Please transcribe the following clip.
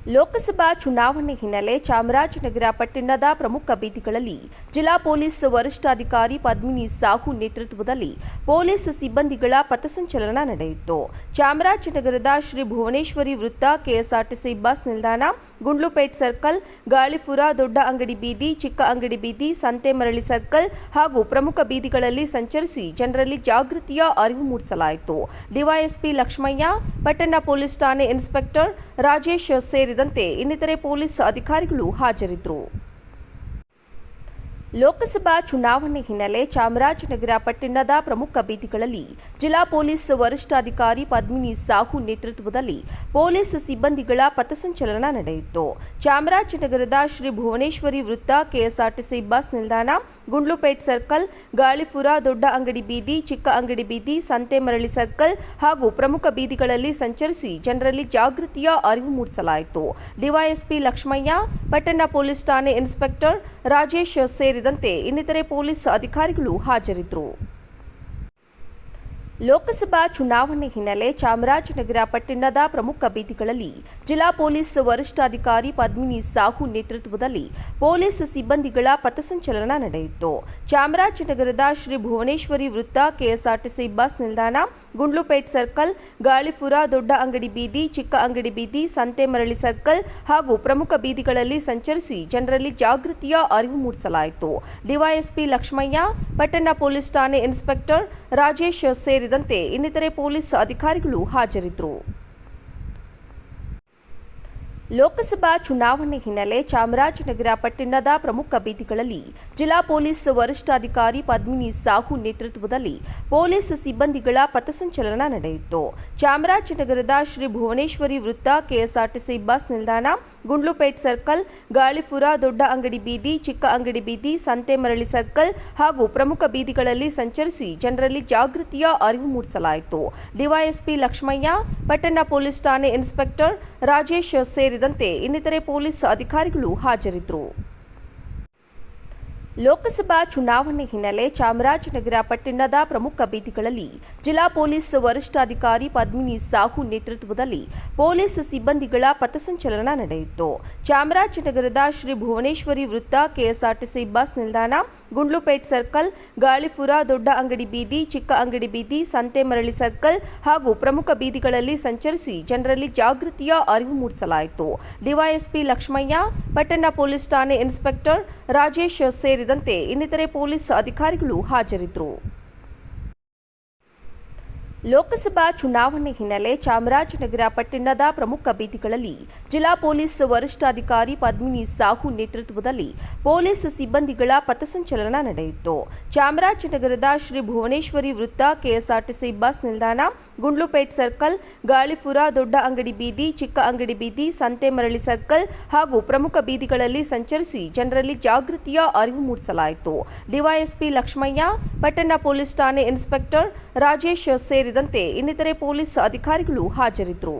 ಲೋಕಸಭಾ ಚುನಾವಣೆ ಹಿನ್ನೆಲೆ ಚಾಮರಾಜನಗರ ಪಟ್ಟಣದ ಪ್ರಮುಖ ಬೀದಿಗಳಲ್ಲಿ ಜಿಲ್ಲಾ ಪೊಲೀಸ್ ವರಿಷ್ಠಾಧಿಕಾರಿ ಪದ್ಮಿನಿ ಸಾಹು ನೇತೃತ್ವದಲ್ಲಿ ಪೊಲೀಸ್ ಸಿಬ್ಬಂದಿಗಳ ಪಥಸಂಚಲನ ನಡೆಯಿತು. ಚಾಮರಾಜನಗರದ ಶ್ರೀ ಭುವನೇಶ್ವರಿ ವೃತ್ತ, ಕೆಎಸ್ಆರ್ಟಿಸಿ ಬಸ್ ನಿಲ್ದಾಣ, ಗುಂಡ್ಲುಪೇಟ್ ಸರ್ಕಲ್, ಗಾಳಿಪುರ, ದೊಡ್ಡ ಅಂಗಡಿ ಬೀದಿ, ಚಿಕ್ಕ ಅಂಗಡಿ ಬೀದಿ, ಸಂತೆಮರಳಿ ಸರ್ಕಲ್ ಹಾಗೂ ಪ್ರಮುಖ ಬೀದಿಗಳಲ್ಲಿ ಸಂಚರಿಸಿ ಜನರಲ್ಲಿ ಜಾಗೃತಿಯ ಅರಿವು ಮೂಡಿಸಲಾಯಿತು. ಡಿವೈಎಸ್ಪಿ ಲಕ್ಷ್ಮಯ್ಯ, ಪಟ್ಟಣ ಪೊಲೀಸ್ ಠಾಣೆ ಇನ್ಸ್ಪೆಕ್ಟರ್ ರಾಜೇಶ್ ಸೇರಿದಂತೆ ಇನ್ನಿತರೆ ಪೊಲೀಸ್ ಅಧಿಕಾರಿಗಳು ಹಾಜರಿದ್ದರು. ಲೋಕಸಭಾ ಚುನಾವಣೆ ಹಿನ್ನೆಲೆ ಚಾಮರಾಜನಗರ ಪಟ್ಟಣದ ಪ್ರಮುಖ ಬೀದಿಗಳಲ್ಲಿ ಜಿಲ್ಲಾ ಪೊಲೀಸ್ ವರಿಷ್ಠಾಧಿಕಾರಿ ಪದ್ಮಿನಿ ಸಾಹು ನೇತೃತ್ವದಲ್ಲಿ ಪೊಲೀಸ್ ಸಿಬ್ಬಂದಿಗಳ ಪಥಸಂಚಲನ ನಡೆಯಿತು. ಚಾಮರಾಜನಗರದ ಶ್ರೀ ಭುವನೇಶ್ವರಿ ವೃತ್ತ, ಕೆಎಸ್ಆರ್ಟಿಸಿ ಬಸ್ ನಿಲ್ದಾಣ, ಗುಂಡ್ಲುಪೇಟ್ ಸರ್ಕಲ್, ಗಾಳಿಪುರ, ದೊಡ್ಡ ಅಂಗಡಿ ಬೀದಿ, ಚಿಕ್ಕ ಅಂಗಡಿ ಬೀದಿ, ಸಂತೆಮರಳಿ ಸರ್ಕಲ್ ಹಾಗೂ ಪ್ರಮುಖ ಬೀದಿಗಳಲ್ಲಿ ಸಂಚರಿಸಿ ಜನರಲ್ಲಿ ಜಾಗೃತಿಯ ಅರಿವು ಮೂಡಿಸಲಾಯಿತು. ಡಿವೈಎಸ್ಪಿ ಲಕ್ಷ್ಮಯ್ಯ, ಪಟ್ಟಣ ಪೊಲೀಸ್ ಠಾಣೆ ಇನ್ಸ್ಪೆಕ್ಟರ್ ರಾಜೇಶ್ ಸೇರಿದಂತೆ ಇನ್ನಿತರೆ ಪೊಲೀಸ್ ಅಧಿಕಾರಿಗಳು ಹಾಜರಿದ್ದರು. ಲೋಕಸಭಾ ಚುನಾವಣೆ ಹಿನ್ನೆಲೆ ಚಾಮರಾಜನಗರ ಪಟ್ಟಣದ ಪ್ರಮುಖ ಬೀದಿಗಳಲ್ಲಿ ಜಿಲ್ಲಾ ಪೊಲೀಸ್ ವರಿಷ್ಠಾಧಿಕಾರಿ ಪದ್ಮಿನಿ ಸಾಹು ನೇತೃತ್ವದಲ್ಲಿ ಪೊಲೀಸ್ ಸಿಬ್ಬಂದಿಗಳ ಪಥಸಂಚಲನ ನಡೆಯಿತು. ಚಾಮರಾಜನಗರದ ಶ್ರೀ ಭುವನೇಶ್ವರಿ ವೃತ್ತ, ಕೆಎಸ್ಆರ್ಟಿಸಿ ಬಸ್ ನಿಲ್ದಾಣ, ಗುಂಡ್ಲುಪೇಟ್ ಸರ್ಕಲ್, ಗಾಳಿಪುರ, ದೊಡ್ಡ ಅಂಗಡಿ ಬೀದಿ, ಚಿಕ್ಕ ಅಂಗಡಿ ಬೀದಿ, ಸಂತೆಮರಳಿ ಸರ್ಕಲ್ ಹಾಗೂ ಪ್ರಮುಖ ಬೀದಿಗಳಲ್ಲಿ ಸಂಚರಿಸಿ ಜನರಲ್ಲಿ ಜಾಗೃತಿಯ ಅರಿವು ಮೂಡಿಸಲಾಯಿತು. ಡಿವೈಎಸ್ಪಿ ಲಕ್ಷ್ಮಯ್ಯ, ಪಟ್ಟಣ ಪೊಲೀಸ್ ಠಾಣೆ ಇನ್ಸ್ಪೆಕ್ಟರ್ ರಾಜೇಶ್ ಸೇರಿದಂತೆ ಇನ್ನಿತರೆ ಪೊಲೀಸ್ ಅಧಿಕಾರಿಗಳು ಹಾಜರಿದ್ದರು. ಲೋಕಸಭಾ ಚುನಾವಣೆ ಹಿನ್ನೆಲೆ ಚಾಮರಾಜನಗರ ಪಟ್ಟಣದ ಪ್ರಮುಖ ಬೀದಿಗಳಲ್ಲಿ ಜಿಲ್ಲಾ ಪೊಲೀಸ್ ವರಿಷ್ಠಾಧಿಕಾರಿ ಪದ್ಮಿನಿ ಸಾಹು ನೇತೃತ್ವದಲ್ಲಿ ಪೊಲೀಸ್ ಸಿಬ್ಬಂದಿಗಳ ಪಥಸಂಚಲನ ನಡೆಯಿತು. ಚಾಮರಾಜನಗರದ ಶ್ರೀ ಭುವನೇಶ್ವರಿ ವೃತ್ತ, ಕೆಎಸ್ಆರ್ಟಿಸಿ ಬಸ್ ನಿಲ್ದಾಣ, ಗುಂಡ್ಲುಪೇಟ್ ಸರ್ಕಲ್, ಗಾಳಿಪುರ, ದೊಡ್ಡ ಅಂಗಡಿ ಬೀದಿ, ಚಿಕ್ಕ ಅಂಗಡಿ ಬೀದಿ, ಸಂತೆಮರಳಿ ಸರ್ಕಲ್ ಹಾಗೂ ಪ್ರಮುಖ ಬೀದಿಗಳಲ್ಲಿ ಸಂಚರಿಸಿ ಜನರಲ್ಲಿ ಜಾಗೃತಿಯ ಅರಿವು ಮೂಡಿಸಲಾಯಿತು. ಡಿವೈಎಸ್ಪಿ ಲಕ್ಷ್ಮಯ್ಯ, ಪಟ್ಟಣ ಪೊಲೀಸ್ ಠಾಣೆ ಇನ್ಸ್ಪೆಕ್ಟರ್ ರಾಜೇಶ್ ಸೇರಿದಂತೆ ಇನ್ನಿತರೆ ಪೊಲೀಸ್ ಅಧಿಕಾರಿಗಳು ಹಾಜರಿದ್ದರು. ಲೋಕಸಭಾ ಚುನಾವಣೆ ಹಿನ್ನೆಲೆ ಚಾಮರಾಜನಗರ ಪಟ್ಟಣದ ಪ್ರಮುಖ ಬೀದಿಗಳಲ್ಲಿ ಜಿಲ್ಲಾ ಪೊಲೀಸ್ ವರಿಷ್ಠಾಧಿಕಾರಿ ಪದ್ಮಿನಿ ಸಾಹು ನೇತೃತ್ವದಲ್ಲಿ ಪೊಲೀಸ್ ಸಿಬ್ಬಂದಿಗಳ ಪಥಸಂಚಲನ ನಡೆಯಿತು. ಚಾಮರಾಜನಗರದ ಶ್ರೀ ಭುವನೇಶ್ವರಿ ವೃತ್ತ, ಕೆಎಸ್ಆರ್ಟಿಸಿ ಬಸ್ ನಿಲ್ದಾಣ, ಗುಂಡ್ಲುಪೇಟ್ ಸರ್ಕಲ್, ಗಾಳಿಪುರ, ದೊಡ್ಡ ಅಂಗಡಿ ಬೀದಿ, ಚಿಕ್ಕ ಅಂಗಡಿ ಬೀದಿ, ಸಂತೆಮರಳಿ ಸರ್ಕಲ್ ಹಾಗೂ ಪ್ರಮುಖ ಬೀದಿಗಳಲ್ಲಿ ಸಂಚರಿಸಿ ಜನರಲ್ಲಿ ಜಾಗೃತಿಯ ಅರಿವು ಮೂಡಿಸಲಾಯಿತು. ಡಿವೈಎಸ್ಪಿ ಲಕ್ಷ್ಮಯ್ಯ, ಪಟ್ಟಣ ಪೊಲೀಸ್ ಠಾಣೆ ಇನ್ಸ್ಪೆಕ್ಟರ್ ರಾಜೇಶ್ ಸೇರಿದಂತೆ ಇನ್ನಿತರೆ ಪೊಲೀಸ್ ಅಧಿಕಾರಿಗಳು ಹಾಜರಿದ್ದರು. ಲೋಕಸಭಾ ಚುನಾವಣೆ ಹಿನ್ನೆಲೆ ಚಾಮರಾಜನಗರ ಪಟ್ಟಣದ ಪ್ರಮುಖ ಬೀದಿಗಳಲ್ಲಿ ಜಿಲ್ಲಾ ಪೊಲೀಸ್ ವರಿಷ್ಠಾಧಿಕಾರಿ ಪದ್ಮಿನಿ ಸಾಹು ನೇತೃತ್ವದಲ್ಲಿ ಪೊಲೀಸ್ ಸಿಬ್ಬಂದಿಗಳ ಪಥಸಂಚಲನ ನಡೆಯಿತು. ಚಾಮರಾಜನಗರದ ಶ್ರೀ ಭುವನೇಶ್ವರಿ ವೃತ್ತ, ಕೆಎಸ್ಆರ್ಟಿಸಿ ಬಸ್ ನಿಲ್ದಾಣ, ಗುಂಡ್ಲುಪೇಟ್ ಸರ್ಕಲ್, ಗಾಳಿಪುರ, ದೊಡ್ಡ ಅಂಗಡಿ ಬೀದಿ, ಚಿಕ್ಕ ಅಂಗಡಿ ಬೀದಿ, ಸಂತೆಮರಳಿ ಸರ್ಕಲ್ ಹಾಗೂ ಪ್ರಮುಖ ಬೀದಿಗಳಲ್ಲಿ ಸಂಚರಿಸಿ ಜನರಲ್ಲಿ ಜಾಗೃತಿಯ ಅರಿವು ಮೂಡಿಸಲಾಯಿತು. ಡಿವೈಎಸ್ಪಿ ಲಕ್ಷ್ಮಯ್ಯ, ಪಟ್ಟಣ ಪೊಲೀಸ್ ಠಾಣೆ ಇನ್ಸ್ಪೆಕ್ಟರ್ ರಾಜೇಶ್ ಸೇರಿದಂತೆ ಇನ್ನಿತರೆ ಪೊಲೀಸ್ ಅಧಿಕಾರಿಗಳು ಹಾಜರಿದ್ದರು.